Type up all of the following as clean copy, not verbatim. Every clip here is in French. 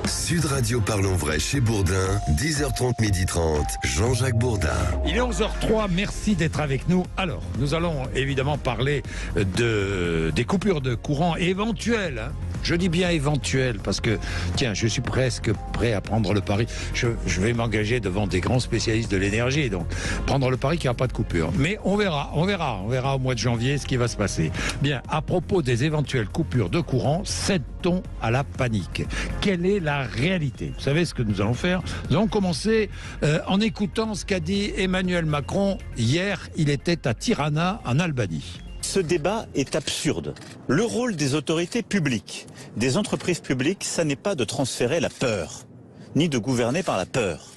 Sud Radio Parlons Vrai chez Bourdin, 10h30, 12h30, Jean-Jacques Bourdin. Il est 11h03, merci d'être avec nous. Alors, nous allons évidemment parler des coupures de courant éventuelles. Je dis bien éventuelles parce que, tiens, je suis presque prêt à prendre le pari. Je vais m'engager devant des grands spécialistes de l'énergie, donc prendre le pari qu'il n'y aura pas de coupure. Mais on verra au mois de janvier ce qui va se passer. Bien, à propos des éventuelles coupures de courant, cède-t-on à la panique? Quelle est la réalité? Vous savez ce que nous allons faire? Nous allons commencer en écoutant ce qu'a dit Emmanuel Macron hier. Il était à Tirana, en Albanie. Ce débat est absurde. Le rôle des autorités publiques, des entreprises publiques, ça n'est pas de transférer la peur, ni de gouverner par la peur.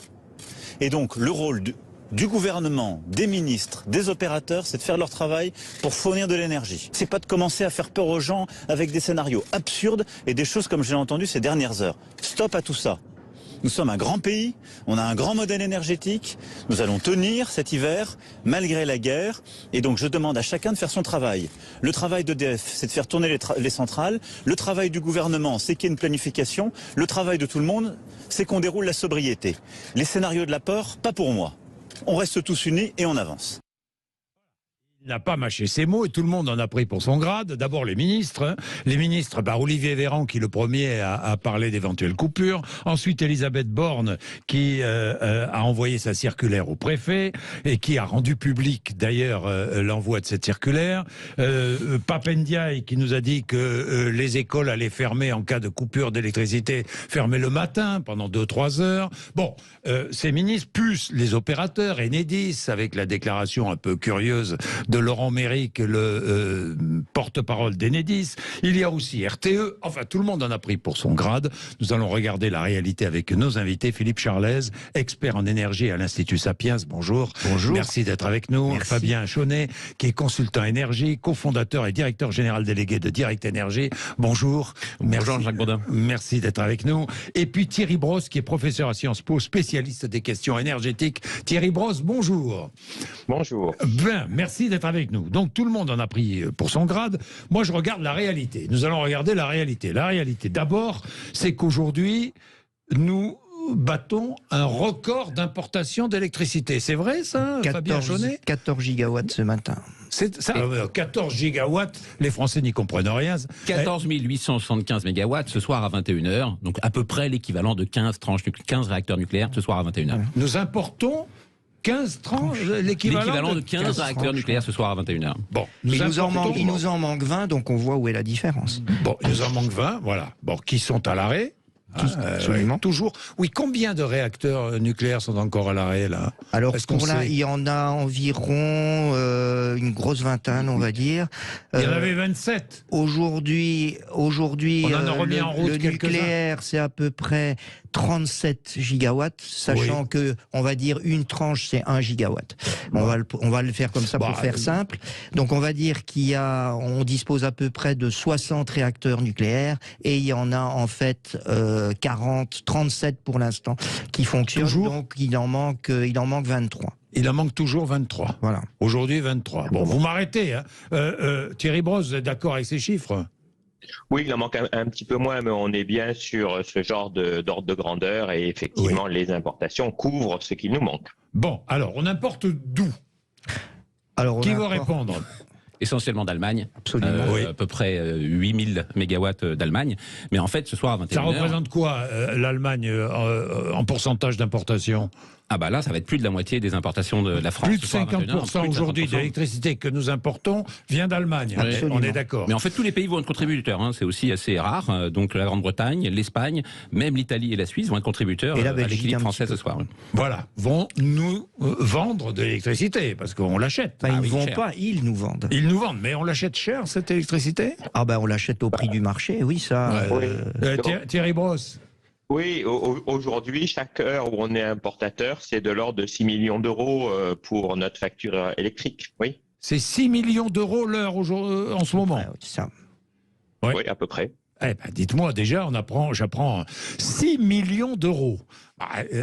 Et donc le rôle du gouvernement, des ministres, des opérateurs, c'est de faire leur travail pour fournir de l'énergie. C'est pas de commencer à faire peur aux gens avec des scénarios absurdes et des choses comme j'ai entendu ces dernières heures. Stop à tout ça. Nous sommes un grand pays, on a un grand modèle énergétique, nous allons tenir cet hiver malgré la guerre et donc je demande à chacun de faire son travail. Le travail d'EDF, c'est de faire tourner les centrales, le travail du gouvernement, c'est qu'il y ait une planification, le travail de tout le monde, c'est qu'on déroule la sobriété. Les scénarios de la peur, pas pour moi. On reste tous unis et on avance. Il n'a pas mâché ses mots et tout le monde en a pris pour son grade. D'abord les ministres. Les ministres, Olivier Véran qui le premier a parlé d'éventuelles coupures. Ensuite Elisabeth Borne qui a envoyé sa circulaire au préfet et qui a rendu public d'ailleurs l'envoi de cette circulaire. Pape Ndiaye qui nous a dit que les écoles allaient fermer en cas de coupure d'électricité, fermer le matin pendant 2-3 heures. Bon, ces ministres plus les opérateurs, Enedis avec la déclaration un peu curieuse de Laurent Méric, le porte-parole d'Enedis. Il y a aussi RTE. Enfin, tout le monde en a pris pour son grade. Nous allons regarder la réalité avec nos invités. Philippe Charlez, expert en énergie à l'Institut Sapiens. Bonjour. Bonjour. Merci d'être avec nous. Merci. Fabien Chaunet, qui est consultant énergie, cofondateur et directeur général délégué de Direct Énergie. Bonjour. Merci. Bonjour, Jacques Bourdin. Merci d'être avec nous. Et puis Thierry Brosse, qui est professeur à Sciences Po, spécialiste des questions énergétiques. Thierry Brosse, bonjour. Bonjour. Bien, merci d'être avec nous. Donc tout le monde en a pris pour son grade. Moi je regarde la réalité. Nous allons regarder la réalité. La réalité d'abord, c'est qu'aujourd'hui, nous battons un record d'importation d'électricité. C'est vrai ça, Fabien Chaunet? 14 gigawatts ce matin. C'est ça, 14 gigawatts, les Français n'y comprennent rien. 14 875 mégawatts ce soir à 21h, donc à peu près l'équivalent de 15 réacteurs nucléaires ce soir à 21h. Nous importons 15 tranches, l'équivalent de 15 réacteurs nucléaires ce soir à 21h. Bon, Mais il nous en manque 20, donc on voit où est la différence. Bon, il nous en manque 20, voilà. Bon, qui sont à l'arrêt. Absolument. Toujours. Oui, combien de réacteurs nucléaires sont encore à l'arrêt, là? Alors, Est-ce qu'on sait? il y en a environ une grosse vingtaine, on va dire. Il y en avait 27. Aujourd'hui, On en a remis en route le quelques-uns. nucléaire, c'est à peu près 37 gigawatts, sachant que, on va dire, une tranche, c'est 1 gigawatt. On va le faire comme ça pour faire simple. Donc, on va dire on dispose à peu près de 60 réacteurs nucléaires et il y en a, en fait, 37 pour l'instant qui fonctionnent. Toujours. Donc, il en manque 23. Il en manque toujours 23. Voilà. Aujourd'hui, 23. Bon, vous m'arrêtez, hein. Thierry Brosse, vous êtes d'accord avec ces chiffres? Oui, il en manque un petit peu moins, mais on est bien sur ce genre d'ordre de grandeur et effectivement, les importations couvrent ce qui nous manque. Bon, alors, on importe d'où? Alors, Qui va répondre? Essentiellement d'Allemagne, Absolument. à peu près 8000 mégawatts d'Allemagne. Mais en fait, ce soir à 21h... Ça représente quoi, l'Allemagne, en pourcentage d'importation? Ah bah là, ça va être plus de la moitié des importations de la France. Plus de ce soir à 21h, 50% plus de aujourd'hui 50%. de l'électricité que nous importons vient d'Allemagne. Absolument. On est d'accord. Mais en fait, tous les pays vont être contributeurs. Hein. C'est aussi assez rare. Donc la Grande-Bretagne, l'Espagne, même l'Italie et la Suisse vont être contributeurs Et la à Belgique, l'équilibre un français petit peu. ce soir. Voilà, vont nous vendre de l'électricité, parce qu'on l'achète. Ils ne oui, vont cher. pas, ils nous vendent. Ils nous vendent, mais on l'achète cher, cette électricité? Ah ben on l'achète au prix du marché, oui ça. Oui. Thierry Brosse. Oui, aujourd'hui, chaque heure où on est importateur, c'est de l'ordre de 6 millions d'euros pour notre facture électrique. Oui, C'est 6 millions d'euros l'heure en ce moment. Ouais, c'est ça. Ouais. oui, à peu près. Eh ben, dites-moi, déjà, j'apprends 6 millions d'euros.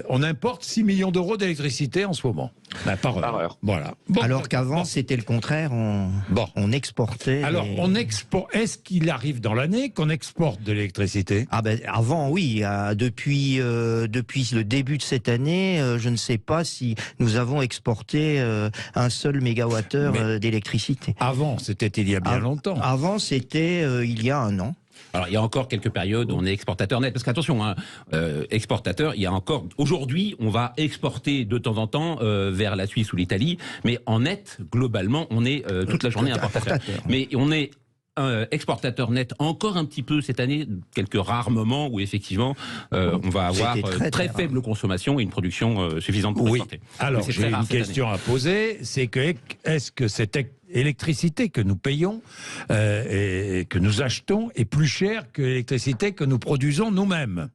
On importe 6 millions d'euros d'électricité en ce moment. Par heure. Voilà. Bon, alors qu'avant, c'était le contraire. On exportait. Alors, on exporte. Est-ce qu'il arrive dans l'année qu'on exporte de l'électricité? Avant, oui. Depuis le début de cette année, je ne sais pas si nous avons exporté un seul mégawattheure d'électricité. Avant, c'était il y a bien longtemps. Avant, c'était il y a un an. Alors, il y a encore quelques périodes où on est exportateur net. Parce qu'attention, exportateur, il y a encore... Aujourd'hui, on va exporter de temps en temps vers la Suisse ou l'Italie. Mais en net, globalement, on est toute la journée importateur. Mais on est exportateur net encore un petit peu cette année, quelques rares moments où effectivement on va avoir très faible consommation et une production suffisante pour exporter. Alors, j'ai une question à poser, c'est que est-ce que cette électricité que nous payons et que nous achetons est plus chère que l'électricité que nous produisons nous-mêmes?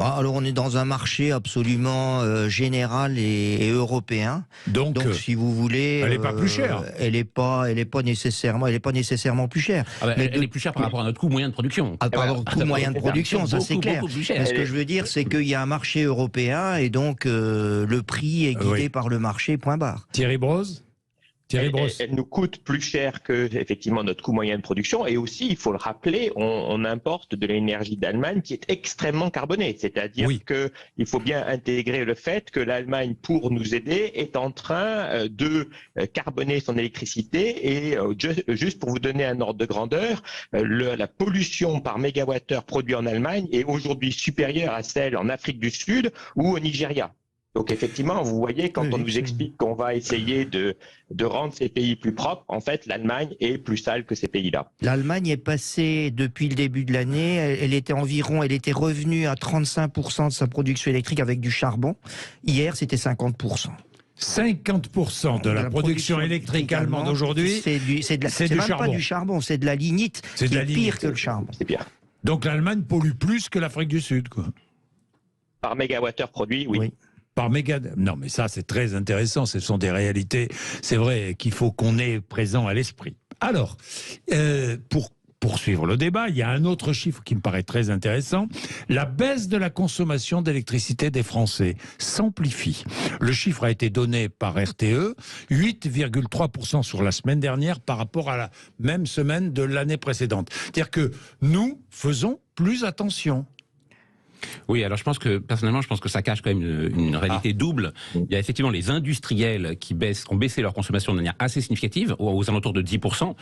Alors on est dans un marché absolument général et européen. Donc si vous voulez, elle n'est pas plus chère. Elle n'est pas nécessairement plus chère. Elle est plus chère par rapport à notre coût moyen de production. Par rapport au coût moyen de production, ça c'est clair. Mais ce que je veux dire, c'est qu'il y a un marché européen et donc le prix est guidé par le marché. Point barre. Thierry Brosse. Elle nous coûte plus cher que effectivement notre coût moyen de production, et aussi il faut le rappeler, on importe de l'énergie d'Allemagne qui est extrêmement carbonée, c'est-à-dire que il faut bien intégrer le fait que l'Allemagne, pour nous aider, est en train de carboner son électricité, et juste pour vous donner un ordre de grandeur, la pollution par mégawattheure produit en Allemagne est aujourd'hui supérieure à celle en Afrique du Sud ou au Nigeria. Donc effectivement, vous voyez, quand on nous explique qu'on va essayer de rendre ces pays plus propres, en fait, l'Allemagne est plus sale que ces pays-là. L'Allemagne est passée, depuis le début de l'année, elle était revenue à 35% de sa production électrique avec du charbon. Hier, c'était 50%. 50% de la production électrique allemande aujourd'hui, c'est du charbon. Pas du charbon, c'est de la lignite. C'est pire que le charbon. C'est pire. Donc l'Allemagne pollue plus que l'Afrique du Sud, quoi. Par mégawattheure produit, oui. Non, mais ça, c'est très intéressant. Ce sont des réalités, c'est vrai, qu'il faut qu'on ait présent à l'esprit. Alors, pour poursuivre le débat, il y a un autre chiffre qui me paraît très intéressant. La baisse de la consommation d'électricité des Français s'amplifie. Le chiffre a été donné par RTE, 8,3% sur la semaine dernière par rapport à la même semaine de l'année précédente. C'est-à-dire que nous faisons plus attention. Oui, alors personnellement, je pense que ça cache quand même une réalité double. Il y a effectivement les industriels qui ont baissé leur consommation de manière assez significative, aux alentours de 10%,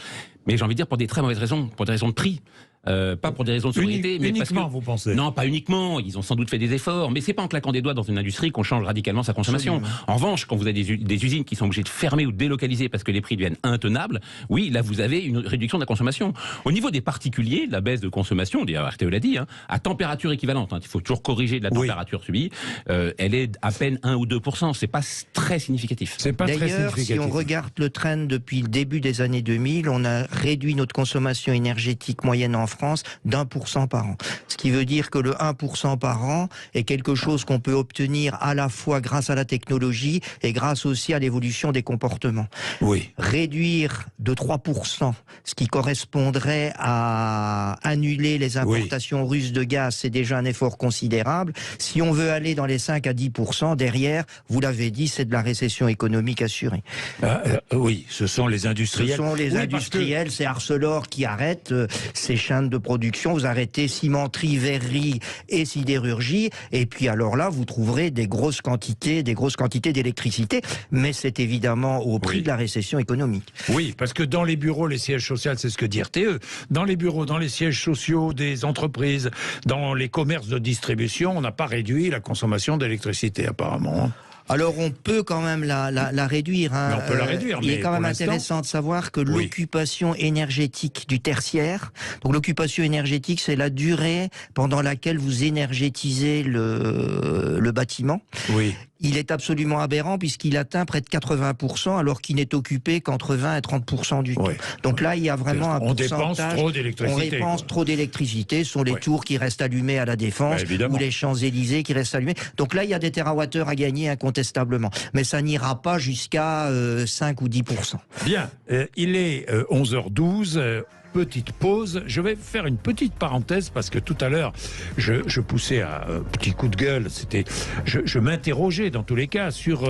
mais j'ai envie de dire pour des très mauvaises raisons, pour des raisons de prix. Pas pour des raisons de sobriété, mais uniquement, vous pensez? Non, pas uniquement. Ils ont sans doute fait des efforts, mais c'est pas en claquant des doigts dans une industrie qu'on change radicalement sa consommation. Absolument. En revanche, quand vous avez des usines qui sont obligées de fermer ou de délocaliser parce que les prix deviennent intenables, oui, là vous avez une réduction de la consommation. Au niveau des particuliers, la baisse de consommation, d'ailleurs RTE l'a dit, à température équivalente, il faut toujours corriger de la température subie, elle est à peine 1 ou 2%. C'est pas très significatif. D'ailleurs, si on regarde le trend depuis le début des années 2000, on a réduit notre consommation énergétique moyenne en France d'1% par an. Ce qui veut dire que le 1% par an est quelque chose qu'on peut obtenir à la fois grâce à la technologie et grâce aussi à l'évolution des comportements. Oui. Réduire de 3%, ce qui correspondrait à annuler les importations russes de gaz, c'est déjà un effort considérable. Si on veut aller dans les 5 à 10%, derrière, vous l'avez dit, c'est de la récession économique assurée. Oui, ce sont les industriels. Ce sont les industriels, c'est Arcelor qui arrête ces chaînes de production. Vous arrêtez cimenterie, verrerie et sidérurgie, et puis alors là, vous trouverez des grosses quantités d'électricité, mais c'est évidemment au prix de la récession économique. Oui, parce que dans les bureaux, les sièges sociaux, c'est ce que dit RTE, dans les bureaux, dans les sièges sociaux des entreprises, dans les commerces de distribution, on n'a pas réduit la consommation d'électricité apparemment. Alors on peut quand même la réduire. On peut la réduire, il est quand même intéressant de savoir que l'occupation énergétique du tertiaire, donc l'occupation énergétique, c'est la durée pendant laquelle vous énergétisez le bâtiment. Oui. Il est absolument aberrant puisqu'il atteint près de 80% alors qu'il n'est occupé qu'entre 20 et 30% du temps. Oui. Donc là, il y a vraiment un pourcentage. On dépense trop d'électricité. On dépense trop d'électricité. Ce sont les tours qui restent allumées à la Défense ou les Champs-Élysées qui restent allumés. Donc là, il y a des térawattheures à gagner incontestablement. Mais ça n'ira pas jusqu'à 5 ou 10%. Bien. Il est 11h12. petite pause. Je vais faire une petite parenthèse parce que tout à l'heure, je poussais un petit coup de gueule. Je m'interrogeais dans tous les cas sur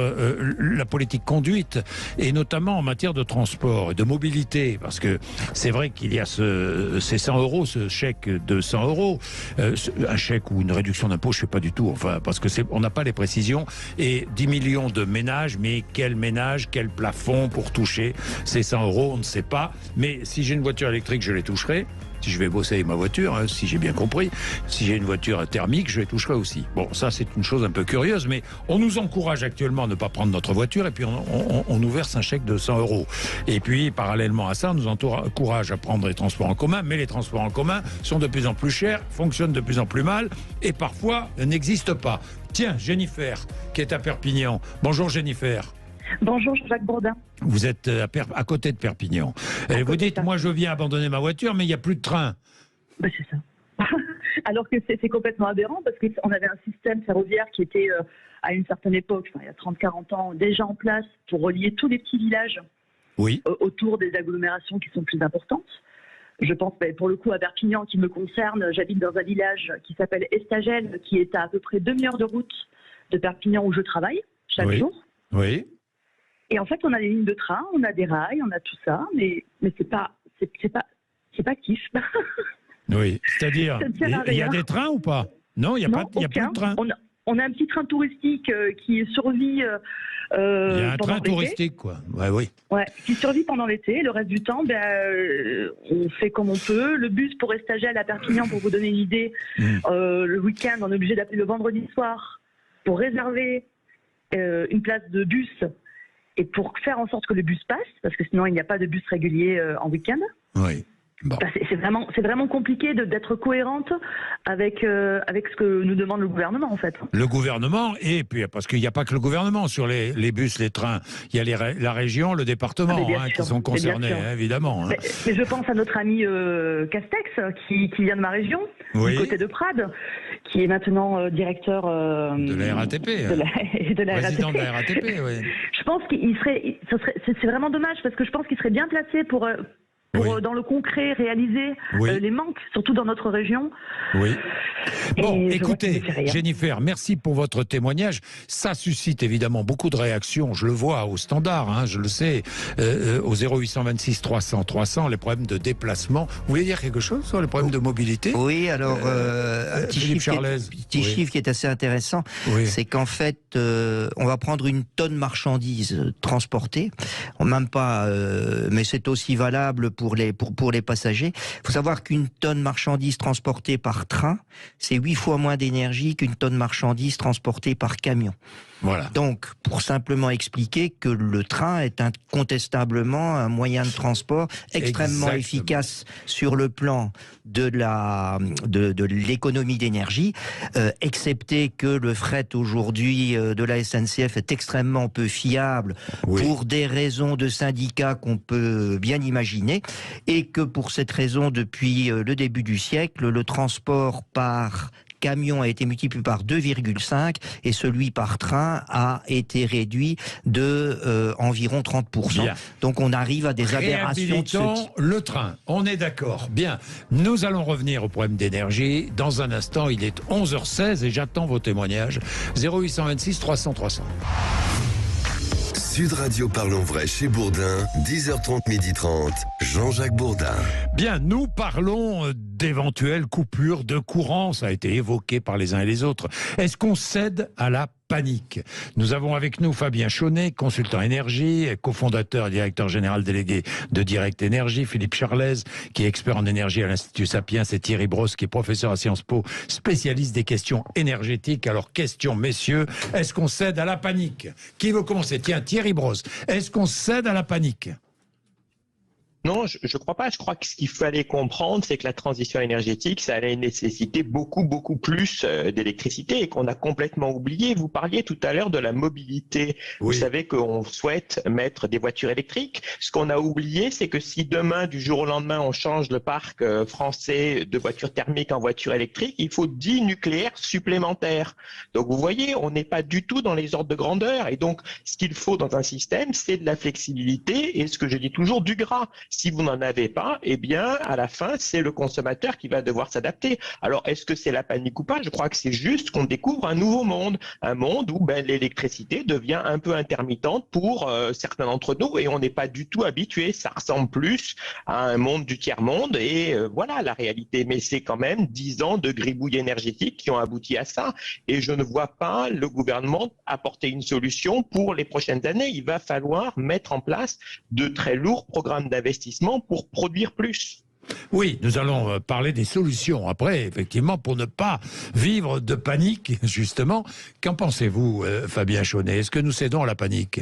la politique conduite et notamment en matière de transport et de mobilité, parce que c'est vrai qu'il y a ces 100 euros, ce chèque de 100 euros, un chèque ou une réduction d'impôt, je ne sais pas du tout, enfin, parce que on n'a pas les précisions, et 10 millions de ménages, mais quel ménage, quel plafond pour toucher ces 100 euros, on ne sait pas. Mais si j'ai une voiture électrique, je les toucherai. Si je vais bosser avec ma voiture, hein, si j'ai bien compris, si j'ai une voiture thermique, je les toucherai aussi. Bon, ça c'est une chose un peu curieuse, mais on nous encourage actuellement à ne pas prendre notre voiture et puis on nous verse un chèque de 100 euros. Et puis, parallèlement à ça, on nous encourage à prendre les transports en commun, mais les transports en commun sont de plus en plus chers, fonctionnent de plus en plus mal et parfois n'existent pas. Tiens, Jennifer, qui est à Perpignan. Bonjour Jennifer. Bonjour Jacques Bourdin. Vous êtes à côté de Perpignan. Et vous dites, moi je viens abandonner ma voiture, mais il n'y a plus de train. Ben, c'est ça. Alors que c'est complètement aberrant, parce qu'on avait un système ferroviaire qui était, à une certaine époque, il y a 30-40 ans, déjà en place pour relier tous les petits villages autour des agglomérations qui sont plus importantes. Je pense, pour le coup, à Perpignan, qui me concerne, j'habite dans un village qui s'appelle Estagel, qui est à peu près demi-heure de route de Perpignan où je travaille chaque jour. Oui. Et en fait, on a des lignes de train, on a des rails, on a tout ça, mais c'est pas kiff. Oui, c'est-à-dire, il y a des trains ou pas? Non, il n'y a plus de train. On a un petit train touristique qui survit. Il y a un train touristique, quoi. Oui. Ouais, qui survit pendant l'été. Le reste du temps, on fait comme on peut. Le bus pour Estagel à Perpignan, pour vous donner une idée, le week-end, on est obligé d'appeler le vendredi soir pour réserver une place de bus. Et pour faire en sorte que le bus passe, parce que sinon il n'y a pas de bus régulier en week-end. Oui. Bon. C'est vraiment compliqué d'être cohérente avec ce que nous demande le gouvernement en fait. Le gouvernement, et puis parce qu'il n'y a pas que le gouvernement sur les bus, les trains, il y a la région, le département qui sont concernés, évidemment. Hein. Mais je pense à notre ami Castex qui vient de ma région, du côté de Prades, qui est maintenant directeur de la RATP. de la président RATP. de la RATP, oui. Je pense c'est vraiment dommage parce que je pense qu'il serait bien placé pour dans le concret, réaliser les manques, surtout dans notre région. Oui. Bon, écoutez, Jennifer, merci pour votre témoignage. Ça suscite évidemment beaucoup de réactions. Je le vois au standard, je le sais, au 0826 300 300, les problèmes de déplacement. Vous voulez dire quelque chose sur les problèmes de mobilité? Oui, alors, un petit chiffre qui est assez intéressant, c'est qu'en fait, on va prendre une tonne marchandises transportée, même pas, mais c'est aussi valable pour les passagers. Il faut savoir qu'une tonne marchandise transportée par train, c'est 8 fois moins d'énergie qu'une tonne marchandise transportée par camion. Voilà. Donc, pour simplement expliquer que le train est incontestablement un moyen de transport extrêmement efficace sur le plan de l'économie d'énergie, excepté que le fret aujourd'hui de la SNCF est extrêmement peu fiable pour des raisons de syndicats qu'on peut bien imaginer, et que pour cette raison, depuis le début du siècle, le transport par camion a été multiplié par 2,5 et celui par train a été réduit de environ 30%. Bien. Donc on arrive à des aberrations de ce type. Le train, on est d'accord. Bien, nous allons revenir au problème d'énergie. Dans un instant, il est 11h16 et j'attends vos témoignages. 0826 300 300. Sud Radio Parlons Vrai chez Bourdin, 10h30, 12h30, Jean-Jacques Bourdin. Bien, nous parlons d'éventuelles coupures de courant, ça a été évoqué par les uns et les autres. Est-ce qu'on cède à la panique? Nous avons avec nous Fabien Chaunet, consultant énergie, cofondateur et directeur général délégué de Direct Énergie, Philippe Charlez, qui est expert en énergie à l'Institut Sapiens, et Thierry Brosse, qui est professeur à Sciences Po, spécialiste des questions énergétiques. Alors, question, messieurs, est-ce qu'on cède à la panique? Qui veut commencer? Tiens, Thierry Brosse, est-ce qu'on cède à la panique? Non, je ne crois pas. Je crois que ce qu'il fallait comprendre, c'est que la transition énergétique, ça allait nécessiter beaucoup plus d'électricité et qu'on a complètement oublié. Vous parliez tout à l'heure de la mobilité. Vous savez qu'on souhaite mettre des voitures électriques. Ce qu'on a oublié, c'est que si demain, du jour au lendemain, on change le parc français de voitures thermiques en voitures électriques, il faut 10 nucléaires supplémentaires. Donc, vous voyez, on n'est pas du tout dans les ordres de grandeur. Et donc, ce qu'il faut dans un système, c'est de la flexibilité et ce que je dis toujours, du gras. Si vous n'en avez pas, eh bien, à la fin, c'est le consommateur qui va devoir s'adapter. Alors, est-ce que c'est la panique ou pas? Je crois que c'est juste qu'on découvre un nouveau monde, un monde où l'électricité devient un peu intermittente pour certains d'entre nous et on n'est pas du tout habitué. Ça ressemble plus à un monde du tiers-monde et voilà la réalité. Mais c'est quand même 10 ans de gribouille énergétique qui ont abouti à ça et je ne vois pas le gouvernement apporter une solution pour les prochaines années. Il va falloir mettre en place de très lourds programmes d'investissement pour produire plus. Oui, nous allons parler des solutions après, effectivement, pour ne pas vivre de panique, justement. Qu'en pensez-vous, Fabien Chaunet? Est-ce que nous cédons à la panique?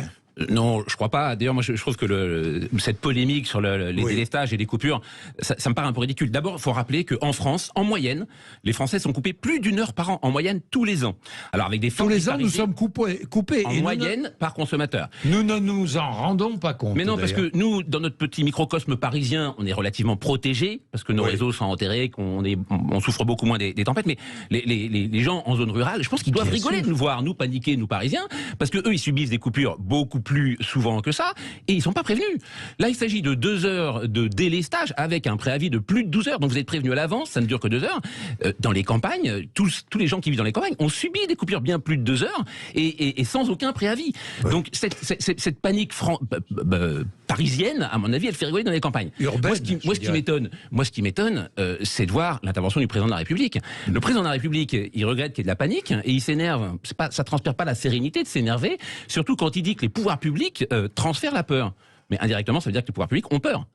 Non, je crois pas. D'ailleurs, moi, je trouve que cette polémique sur les délestages et les coupures, ça me paraît un peu ridicule. D'abord, il faut rappeler qu'en France, en moyenne, les Français sont coupés plus d'1 heure par an, en moyenne, tous les ans. Alors, avec des tous les ans, nous sommes coupés. En moyenne, par consommateur. Nous ne nous en rendons pas compte. Mais non, parce que nous, dans notre petit microcosme parisien, on est relativement protégés, parce que nos réseaux sont enterrés, on souffre beaucoup moins des tempêtes. Mais les gens en zone rurale, je pense qu'ils doivent rigoler de nous voir, nous paniquer, nous Parisiens, parce que eux, ils subissent des coupures beaucoup plus souvent que ça, et ils sont pas prévenus. Là, il s'agit de 2 heures de délestage avec un préavis de plus de 12 heures. Donc vous êtes prévenus à l'avance, ça ne dure que 2 heures. Dans les campagnes, tous les gens qui vivent dans les campagnes ont subi des coupures bien plus de 2 heures et sans aucun préavis. Ouais. Donc cette panique parisienne, à mon avis, elle fait rigoler dans les campagnes. Urbaine, moi, ce qui m'étonne, c'est de voir l'intervention du président de la République. Le président de la République, il regrette qu'il y ait de la panique et il s'énerve. Ça transpire pas la sérénité de s'énerver, surtout quand il dit que les pouvoirs publics transfèrent la peur. Mais indirectement, ça veut dire que les pouvoirs publics ont peur.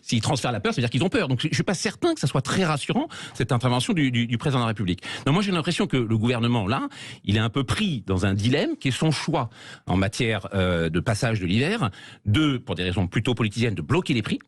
S'ils transfèrent la peur, ça veut dire qu'ils ont peur. Donc je ne suis pas certain que ça soit très rassurant, cette intervention du président de la République. Non, moi j'ai l'impression que le gouvernement, là, il est un peu pris dans un dilemme qui est son choix en matière de passage de l'hiver, pour des raisons plutôt politiciennes, de bloquer les prix.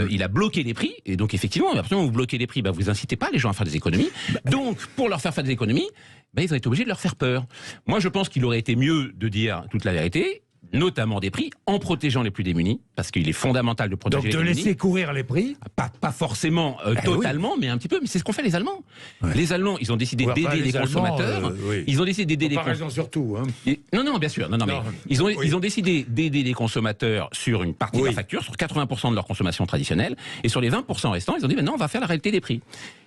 Il a bloqué les prix, et donc effectivement, à partir du moment où vous bloquez les prix, vous incitez pas les gens à faire des économies. Donc, pour leur faire des économies, ils ont été obligés de leur faire peur. Moi, je pense qu'il aurait été mieux de dire toute la vérité, notamment des prix, en protégeant les plus démunis, parce qu'il est fondamental de protéger les plus démunis. Donc de laisser courir les prix? Pas forcément totalement, mais un petit peu. Mais c'est ce qu'ont fait les Allemands. Ouais. Les Allemands, ils ont décidé d'aider les consommateurs. Ils ont décidé d'aider les consommateurs. surtout. Hein. Non, bien sûr. Non, mais ils ont décidé d'aider les consommateurs sur une partie de la facture, sur 80% de leur consommation traditionnelle, et sur les 20% restants, ils ont dit maintenant on va faire la réalité des prix.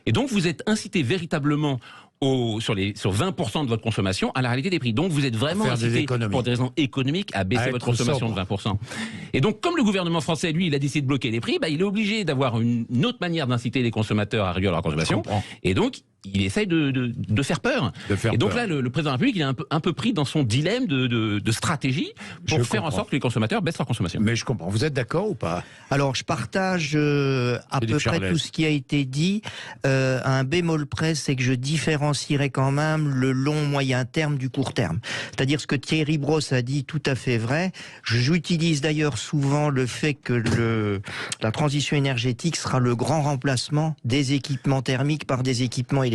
Et donc vous êtes incité véritablement sur 20% de votre consommation à la réalité des prix. Donc vous êtes vraiment incité pour des raisons économiques à baisser votre consommation de 20%. Et donc comme le gouvernement français, lui, il a décidé de bloquer les prix, il est obligé d'avoir une autre manière d'inciter les consommateurs à réduire leur consommation. Et donc il essaye de faire peur. Et donc là, le président de la République, il est un peu pris dans son dilemme de stratégie pour faire en sorte que les consommateurs baissent leur consommation. Mais je comprends. Vous êtes d'accord ou pas? Alors, je partage à peu près tout ce qui a été dit. À un bémol près, c'est que je différencierais quand même le long moyen terme du court terme. C'est-à-dire ce que Thierry Brosse a dit, tout à fait vrai. J'utilise d'ailleurs souvent le fait que la transition énergétique sera le grand remplacement des équipements thermiques par des équipements électriques.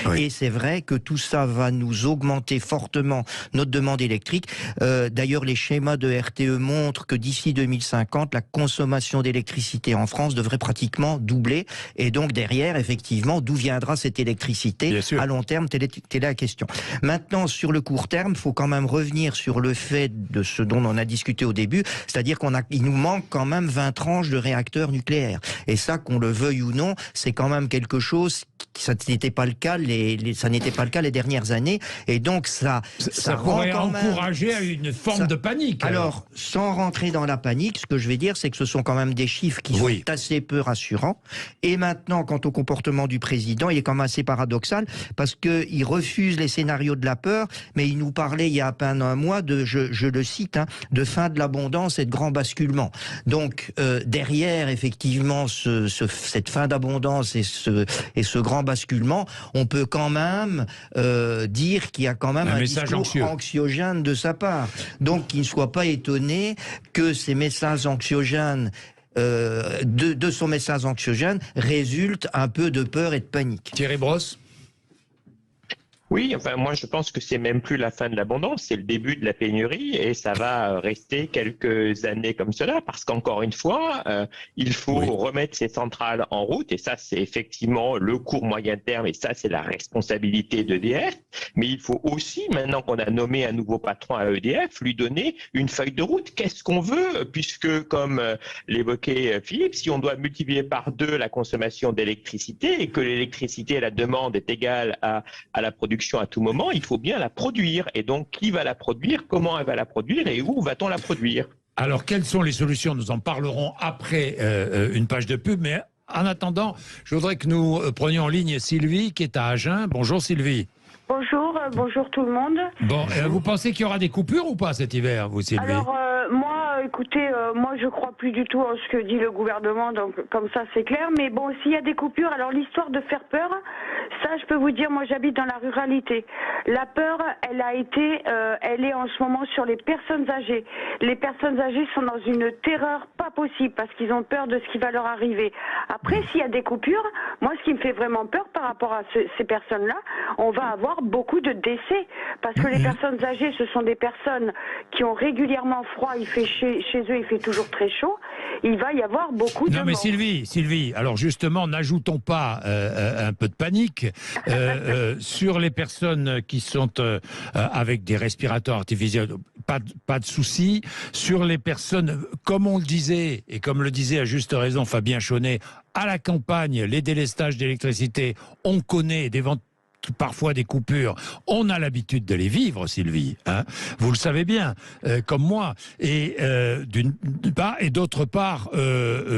Oui. Et c'est vrai que tout ça va nous augmenter fortement notre demande électrique. D'ailleurs, les schémas de RTE montrent que d'ici 2050, la consommation d'électricité en France devrait pratiquement doubler. Et donc derrière, effectivement, d'où viendra cette électricité à long terme? Telle est la question. Maintenant, sur le court terme, il faut quand même revenir sur le fait de ce dont on a discuté au début, c'est-à-dire qu'il nous manque quand même 20 tranches de réacteurs nucléaires. Et ça, qu'on le veuille ou non, c'est quand même quelque chose ça n'était pas le cas les dernières années, et donc ça pourrait encourager à une forme de panique. Alors, sans rentrer dans la panique, ce que je vais dire, c'est que ce sont quand même des chiffres qui sont assez peu rassurants. Et maintenant, quant au comportement du président, il est quand même assez paradoxal, parce qu'il refuse les scénarios de la peur, mais il nous parlait il y a à peine un mois je le cite, de fin de l'abondance et de grand basculement. Donc, derrière, effectivement, cette fin d'abondance et ce grand basculement, on peut quand même dire qu'il y a quand même un discours anxiogène de sa part. Donc qu'il ne soit pas étonné que ces messages anxiogènes, de son message anxiogène, résultent un peu de peur et de panique. Thierry Brosse? Oui, moi je pense que c'est même plus la fin de l'abondance, c'est le début de la pénurie et ça va rester quelques années comme cela parce qu'encore une fois, il faut remettre ces centrales en route et ça c'est effectivement le court moyen terme et ça c'est la responsabilité d'EDF. Mais il faut aussi, maintenant qu'on a nommé un nouveau patron à EDF, lui donner une feuille de route. Qu'est-ce qu'on veut? Puisque, comme l'évoquait Philippe, si on doit multiplier par 2 la consommation d'électricité et que l'électricité, la demande est égale à la production à tout moment, il faut bien la produire. Et donc, qui va la produire? Comment elle va la produire? Et où va-t-on la produire? Alors, quelles sont les solutions? Nous en parlerons après une page de pub, mais en attendant, je voudrais que nous prenions en ligne Sylvie, qui est à Agen. Bonjour Sylvie. Bonjour, bonjour tout le monde. Bon, vous pensez qu'il y aura des coupures ou pas cet hiver, vous Sylvie? Alors, moi, écoutez, moi je crois plus du tout en ce que dit le gouvernement, donc comme ça c'est clair. Mais bon, s'il y a des coupures, alors l'histoire de faire peur, ça je peux vous dire, moi j'habite dans la ruralité. La peur, elle est en ce moment sur les personnes âgées. Les personnes âgées sont dans une terreur pas possible parce qu'ils ont peur de ce qui va leur arriver. Après, s'il y a des coupures, moi ce qui me fait vraiment peur par rapport à ces personnes-là, on va avoir beaucoup de décès parce que les personnes âgées, ce sont des personnes qui ont régulièrement froid, il fait chez eux, il fait toujours très chaud. Il va y avoir beaucoup de morts. Non mais Sylvie, alors justement, n'ajoutons pas un peu de panique sur les personnes qui sont avec des respirateurs artificiels. Pas de souci. Sur les personnes, comme on le disait et comme le disait à juste raison Fabien Chaunet, à la campagne, les délestages d'électricité, on connaît parfois des coupures, on a l'habitude de les vivre, Sylvie. Hein, vous le savez bien, comme moi. Et d'une part, et d'autre part,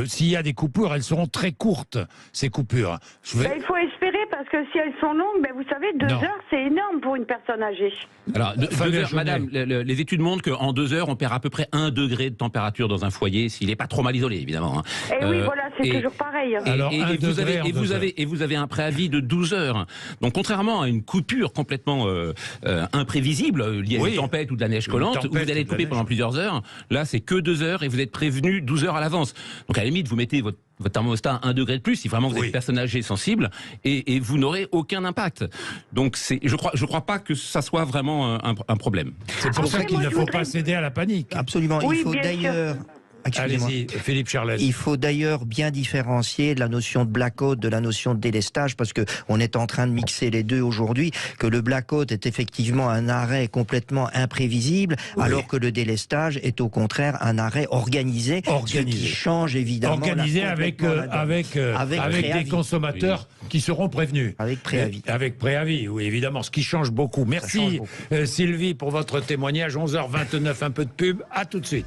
s'il y a des coupures, elles seront très courtes, ces coupures. Il faut espérer, parce que si elles sont longues, vous savez, 2 heures, c'est énorme pour une personne âgée. Alors, 2 heures, madame, les études montrent qu'en 2 heures, on perd à peu près 1 degré de température dans un foyer, s'il n'est pas trop mal isolé, évidemment. Hein. Et oui, voilà, c'est toujours pareil. Et vous avez un préavis de 12 heures. Donc, contrairement à une coupure complètement imprévisible, liée à une tempête ou de la neige collante, où vous allez être coupé pendant plusieurs heures, là, c'est que 2 heures et vous êtes prévenu 12 heures à l'avance. Donc, à la limite, vous mettez votre thermostat à 1 degré de plus, si vraiment vous êtes personne âgée sensible, et vous n'aurez aucun impact. Donc, je crois pas que ça soit vraiment un problème. C'est pour ça qu'il ne faut pas céder à la panique. Absolument. Oui, il faut d'ailleurs... Allez-y, Philippe Charlet. Il faut d'ailleurs bien différencier la notion de blackout de la notion de délestage, parce que on est en train de mixer les deux aujourd'hui, que le blackout est effectivement un arrêt complètement imprévisible, alors que le délestage est au contraire un arrêt organisé. Ce qui change évidemment. Organisé avec des consommateurs qui seront prévenus. Avec préavis. Avec préavis, oui, évidemment, ce qui change beaucoup. Merci Sylvie pour votre témoignage. 11h29, un peu de pub. À tout de suite.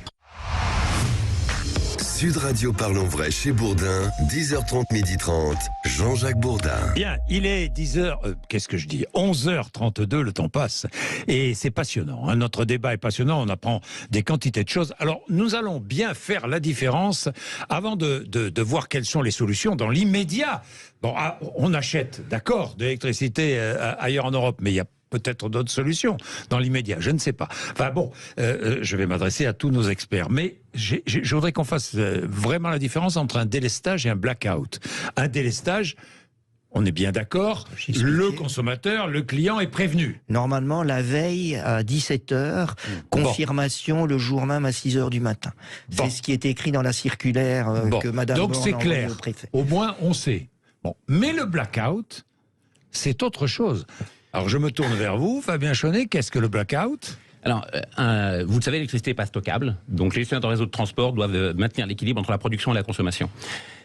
Sud Radio Parlons Vrai chez Bourdin, 10h30, 12h30, Jean-Jacques Bourdin. Bien, il est 11h32, le temps passe. Et c'est passionnant, hein, notre débat est passionnant, on apprend des quantités de choses. Alors, nous allons bien faire la différence avant de voir quelles sont les solutions dans l'immédiat. Bon, on achète, d'accord, de l'électricité ailleurs en Europe, mais il y a peut-être d'autres solutions dans l'immédiat, je ne sais pas. Enfin bon, je vais m'adresser à tous nos experts, mais je voudrais qu'on fasse vraiment la différence entre un délestage et un blackout. Un délestage, on est bien d'accord, le consommateur, le client est prévenu. Normalement, la veille à 17h, confirmation le jour même à 6h du matin. C'est ce qui est écrit dans la circulaire que Madame Donc Borne c'est a envoyée clair, au préfet. Au moins on sait. Bon. Mais le blackout, c'est autre chose. Alors je me tourne vers vous, Fabien Chaunet, qu'est-ce que le blackout ? Alors, vous le savez, l'électricité n'est pas stockable, donc les gestionnaires de réseau de transport doivent maintenir l'équilibre entre la production et la consommation.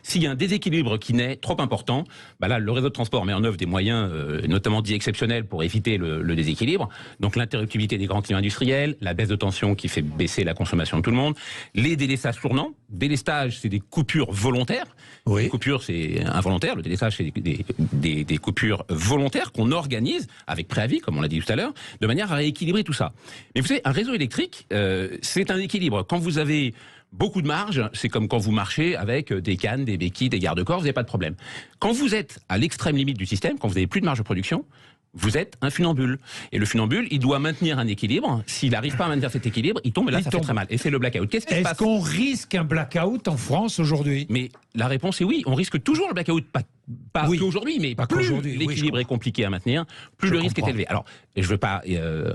S'il y a un déséquilibre qui n'est trop important, là, le réseau de transport met en œuvre des moyens, notamment dits exceptionnels, pour éviter le déséquilibre. Donc l'interruptibilité des grands clients industriels, la baisse de tension qui fait baisser la consommation de tout le monde, les délestages tournants. Délestage, c'est des coupures volontaires. Oui. Une coupure, c'est involontaire. Le délestage, c'est des coupures volontaires qu'on organise avec préavis, comme on l'a dit tout à l'heure, de manière à rééquilibrer tout ça. Mais vous savez, un réseau électrique, c'est un équilibre. Quand vous avez beaucoup de marge, c'est comme quand vous marchez avec des cannes, des béquilles, des garde-corps, vous n'avez pas de problème. Quand vous êtes à l'extrême limite du système, quand vous n'avez plus de marge de production, vous êtes un funambule. Et le funambule, il doit maintenir un équilibre. S'il n'arrive pas à maintenir cet équilibre, il tombe et là, ça fait très mal. Et c'est le blackout. Qu'est-ce qui se passe ? Est-ce qu'on risque un blackout en France aujourd'hui ? Mais la réponse est oui. On risque toujours le blackout. Pas qu'aujourd'hui, mais plus l'équilibre est compliqué à maintenir, plus le risque est élevé. Alors, je ne veux pas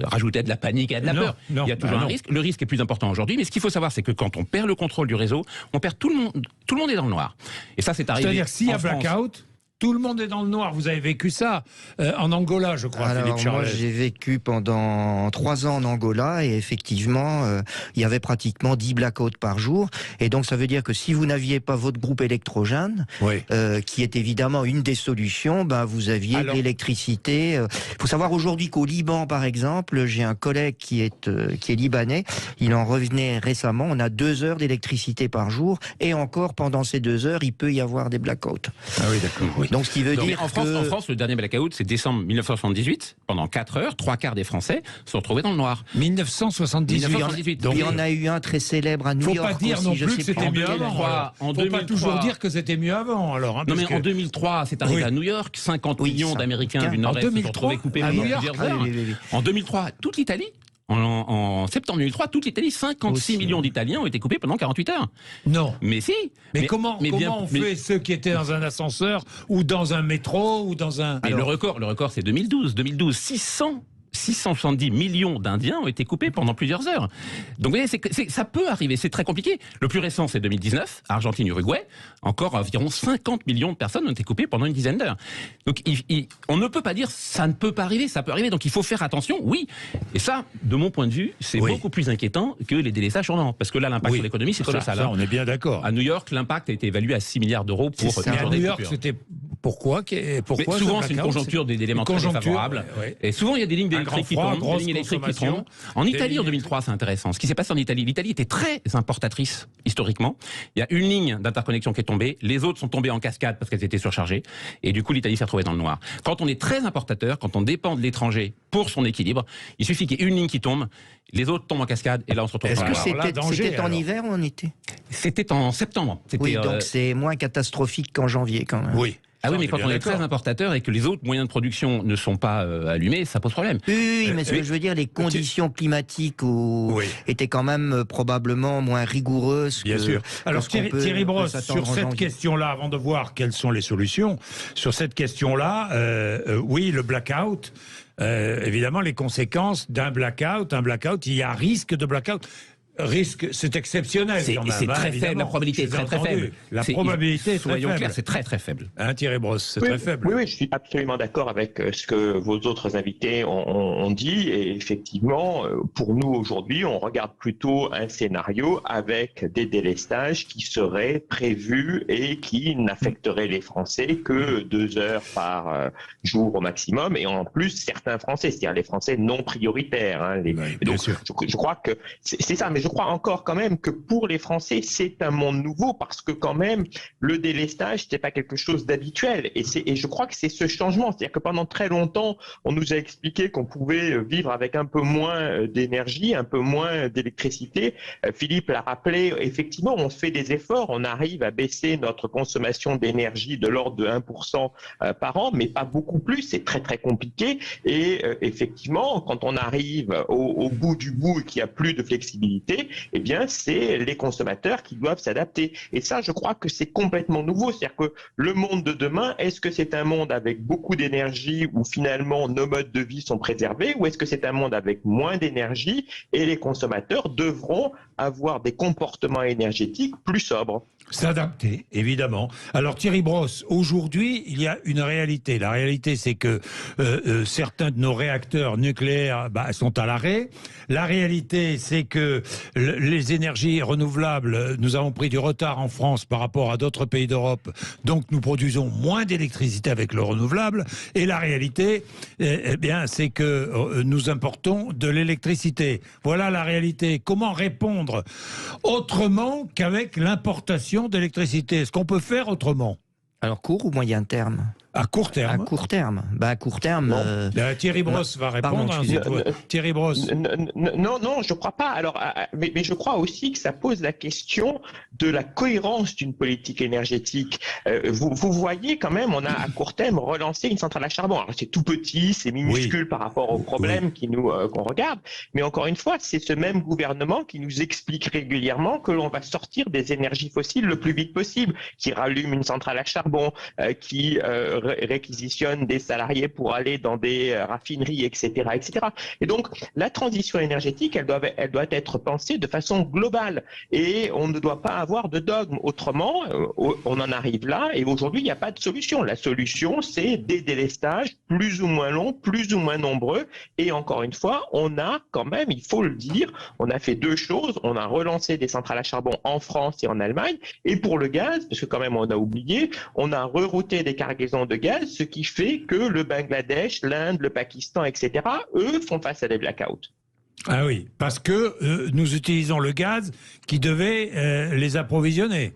rajouter de la panique et de la peur. Il y a toujours un risque. Le risque est plus important aujourd'hui. Mais ce qu'il faut savoir, c'est que quand on perd le contrôle du réseau, on perd tout le monde. Tout le monde est dans le noir. Et ça, c'est arrivé. C'est-à-dire, s'il y a blackout, Tout le monde est dans le noir. Vous avez vécu ça en Angola, je crois, Philippe Charlet. Moi, j'ai vécu pendant 3 ans en Angola et effectivement, il y avait pratiquement 10 blackouts par jour. Et donc, ça veut dire que si vous n'aviez pas votre groupe électrogène, qui est évidemment une des solutions, vous aviez de l'électricité. Il faut savoir aujourd'hui qu'au Liban, par exemple, j'ai un collègue qui est libanais. Il en revenait récemment. On a 2 heures d'électricité par jour et encore pendant ces 2 heures, il peut y avoir des blackouts. Ah oui, d'accord. Oui. Donc, ce qui veut dire en France, le dernier blackout, c'est décembre 1978. Pendant 4 heures, 3/4 des Français se sont retrouvés dans le noir. 1978. Donc, il y en a eu un très célèbre à New York. Faut pas dire aussi, non plus que c'était mieux avant. Faut pas toujours dire que c'était mieux avant. Alors, non, mais en 2003, c'est arrivé à New York. 50 millions d'Américains du Nord-Est se sont retrouvés coupés pendant plusieurs heures. En 2003, toute l'Italie. En septembre 2003, toute l'Italie, 56 millions d'Italiens ont été coupés pendant 48 heures. Non. Mais si. Mais comment on fait ceux qui étaient dans un ascenseur ou dans un métro ou dans un... Le record, c'est 2012. 2012, 670 millions d'Indiens ont été coupés pendant plusieurs heures. Donc vous voyez, ça peut arriver, c'est très compliqué. Le plus récent, c'est 2019, Argentine-Uruguay. Encore environ 50 millions de personnes ont été coupées pendant une dizaine d'heures. Donc on ne peut pas dire ça ne peut pas arriver, ça peut arriver. Donc il faut faire attention, oui. Et ça, de mon point de vue, c'est beaucoup plus inquiétant que les délestages tournants. Parce que là, l'impact sur l'économie, c'est colossal. Ça, on est bien d'accord. À New York, l'impact a été évalué à 6 milliards d'euros pour... Mais à New York, c'était... Pourquoi souvent, c'est une conjoncture d'éléments très favorables. Et souvent, il y a des lignes d'électrique qui tombent. En Italie, en 2003, c'est intéressant. Ce qui s'est passé en Italie, l'Italie était très importatrice, historiquement. Il y a une ligne d'interconnexion qui est tombée. Les autres sont tombées en cascade parce qu'elles étaient surchargées. Et du coup, l'Italie s'est retrouvée dans le noir. Quand on est très importateur, quand on dépend de l'étranger pour son équilibre, il suffit qu'il y ait une ligne qui tombe, les autres tombent en cascade, et là, on se retrouve dans le noir. Est-ce que c'était en hiver ou en été? C'était en septembre. Oui, donc c'est moins catastrophique qu'en janvier, quand même. Oui. Ah oui, mais quand on est très importateur et que les autres moyens de production ne sont pas allumés, ça pose problème. Oui, mais ce que je veux dire, les conditions climatiques étaient quand même probablement moins rigoureuses. Bien sûr. Alors Thierry Brosse, sur cette question-là, avant de voir quelles sont les solutions, sur cette question-là, oui, le blackout. Évidemment, les conséquences d'un blackout, il y a risque de blackout. Risque, c'est exceptionnel. C'est très faible, la probabilité est très faible. La probabilité est très faible. Soyons clairs, c'est très faible. Thierry Brosse, c'est très faible. Oui, je suis absolument d'accord avec ce que vos autres invités ont dit. Et effectivement, pour nous aujourd'hui, on regarde plutôt un scénario avec des délestages qui seraient prévus et qui n'affecteraient les Français que 2 heures par jour au maximum. Et en plus, certains Français, c'est-à-dire les Français non prioritaires. Donc, je crois que c'est ça. Mais je crois encore quand même que pour les Français, c'est un monde nouveau parce que quand même, le délestage, c'était pas quelque chose d'habituel. Et je crois que c'est ce changement. C'est-à-dire que pendant très longtemps, on nous a expliqué qu'on pouvait vivre avec un peu moins d'énergie, un peu moins d'électricité. Philippe l'a rappelé, effectivement, on fait des efforts. On arrive à baisser notre consommation d'énergie de l'ordre de 1% par an, mais pas beaucoup plus. C'est très, très compliqué. Et effectivement, quand on arrive au bout du bout et qu'il n'y a plus de flexibilité, eh bien, c'est les consommateurs qui doivent s'adapter. Et ça, je crois que c'est complètement nouveau. C'est-à-dire que le monde de demain, est-ce que c'est un monde avec beaucoup d'énergie où finalement nos modes de vie sont préservés, ou est-ce que c'est un monde avec moins d'énergie et les consommateurs devront avoir des comportements énergétiques plus sobres? S'adapter, évidemment. Alors Thierry Brosse, aujourd'hui, il y a une réalité. La réalité, c'est que certains de nos réacteurs nucléaires sont à l'arrêt. La réalité, c'est que les énergies renouvelables, nous avons pris du retard en France par rapport à d'autres pays d'Europe, donc nous produisons moins d'électricité avec le renouvelable. Et la réalité, c'est que nous importons de l'électricité. Voilà la réalité. Comment répondre autrement qu'avec l'importation d'électricité? Est-ce qu'on peut faire autrement? Alors court ou moyen terme? À court terme. À court terme. À court terme. Thierry Brosse va répondre. Thierry Brosse. Non, je crois pas. Alors, mais je crois aussi que ça pose la question de la cohérence d'une politique énergétique. Vous voyez quand même, on a à court terme relancé une centrale à charbon. Alors c'est tout petit, c'est minuscule par rapport aux problèmes qu'on regarde. Mais encore une fois, c'est ce même gouvernement qui nous explique régulièrement que l'on va sortir des énergies fossiles le plus vite possible, qui rallume une centrale à charbon, qui réquisitionnent des salariés pour aller dans des raffineries, etc., etc. Et donc, la transition énergétique, elle doit être pensée de façon globale. Et on ne doit pas avoir de dogme. Autrement, on en arrive là. Et aujourd'hui, il n'y a pas de solution. La solution, c'est des délestages plus ou moins longs, plus ou moins nombreux. Et encore une fois, on a quand même, il faut le dire, on a fait deux choses. On a relancé des centrales à charbon en France et en Allemagne. Et pour le gaz, parce que quand même on a oublié, on a rerouté des cargaisons de gaz, ce qui fait que le Bangladesh, l'Inde, le Pakistan, etc., eux font face à des blackouts. Ah oui, parce que nous utilisons le gaz qui devait les approvisionner.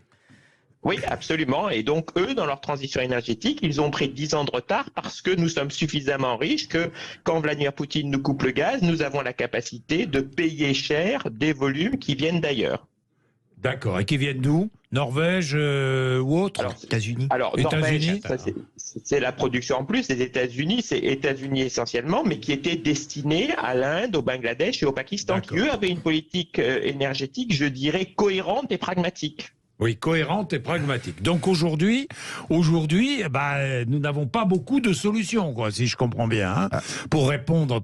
Oui, absolument. Et donc, eux, dans leur transition énergétique, ils ont pris 10 ans de retard parce que nous sommes suffisamment riches que quand Vladimir Poutine nous coupe le gaz, nous avons la capacité de payer cher des volumes qui viennent d'ailleurs. D'accord. Et qui viennent d'où ? Norvège ou autre ? États-Unis. Alors, Norvège, c'est la production en plus. Les États-Unis, c'est États-Unis essentiellement, mais qui était destiné à l'Inde, au Bangladesh et au Pakistan, qui eux avaient une politique énergétique, je dirais, cohérente et pragmatique. Oui, cohérente et pragmatique. Donc aujourd'hui, nous n'avons pas beaucoup de solutions, quoi, si je comprends bien, pour répondre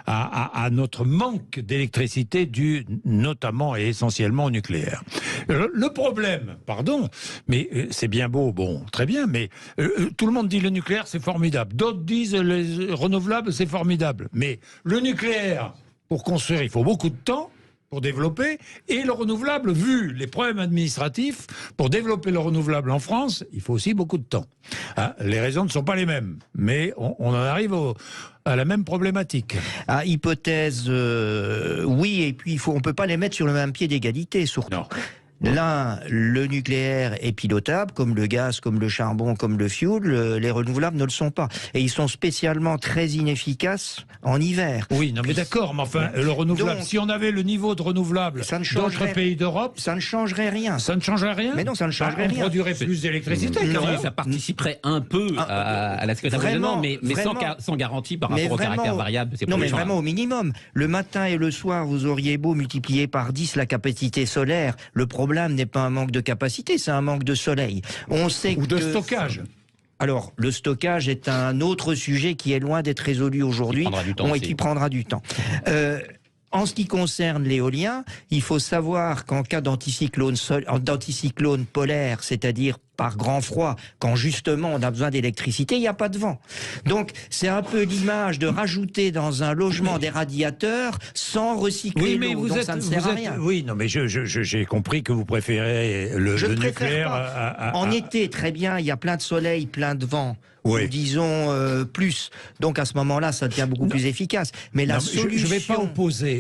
à notre manque d'électricité dû notamment et essentiellement au nucléaire. Le problème, pardon, mais c'est bien beau, bon, très bien, mais tout le monde dit le nucléaire c'est formidable. D'autres disent les renouvelables c'est formidable. Mais le nucléaire, pour construire, il faut beaucoup de temps. Pour développer, et le renouvelable, vu les problèmes administratifs, pour développer le renouvelable en France, il faut aussi beaucoup de temps. Les raisons ne sont pas les mêmes, mais on en arrive à la même problématique. Hypothèse, oui, et puis on ne peut pas les mettre sur le même pied d'égalité, surtout. Non. L'un, le nucléaire est pilotable, comme le gaz, comme le charbon, comme le fioul. Les renouvelables ne le sont pas. Et ils sont spécialement très inefficaces en hiver. Oui, non mais d'accord, mais enfin, le renouvelable, donc, si on avait le niveau de renouvelable d'autres pays d'Europe... Ça ne changerait rien. Ça ne changerait rien ? Mais non, ça ne changerait rien. On produirait plus d'électricité. Non, ça participerait un peu à la sécurité d'approvisionnement, mais sans garantie par rapport au caractère variable de ces productions. Non, mais vraiment au minimum. Le matin et le soir, vous auriez beau multiplier par 10 la capacité solaire. Le problème n'est pas un manque de capacité, c'est un manque de soleil. On sait ou de stockage. Alors, le stockage est un autre sujet qui est loin d'être résolu aujourd'hui et qui prendra du temps. En ce qui concerne l'éolien, il faut savoir qu'en cas d'anticyclone polaire, c'est-à-dire par grand froid, quand justement on a besoin d'électricité, il n'y a pas de vent. Donc c'est un peu l'image de rajouter dans un logement des radiateurs sans recycler l'eau, donc ça ne sert à rien. Oui, non mais j'ai compris que vous préférez le nucléaire. En été, très bien, il y a plein de soleil, plein de vent. Oui. Ou disons plus. Donc à ce moment-là, ça devient beaucoup plus efficace. Mais la solution...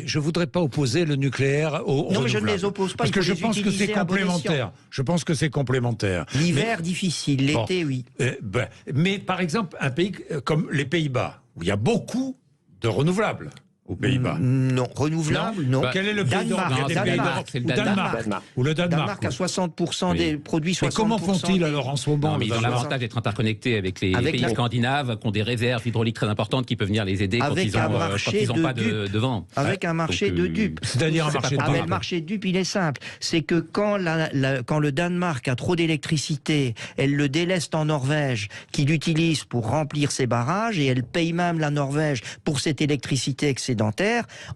Je voudrais pas opposer le nucléaire au Non, mais je ne les oppose pas. Parce que je pense que c'est complémentaire. Je pense que c'est complémentaire. L'hiver, difficile. L'été, oui. Mais par exemple, un pays comme les Pays-Bas, où il y a beaucoup de renouvelables. Aux Pays-Bas. Non, renouvelable, non. Quel est le pays Danemark. Ou le Danemark. Danemark a 60% des produits. 60%. Mais comment font-ils alors en ce moment? Ils ont l'avantage d'être interconnectés avec les pays scandinaves, qui ont des réserves hydrauliques très importantes qui peuvent venir les aider quand ils n'ont pas de vent. Avec un marché de dupes. C'est-à-dire un marché de dupes. Le marché de dupes, il est simple. C'est que quand le Danemark a trop d'électricité, elle le déleste en Norvège, qui l'utilise pour remplir ses barrages, et elle paye même la Norvège pour cette électricité excédentaire.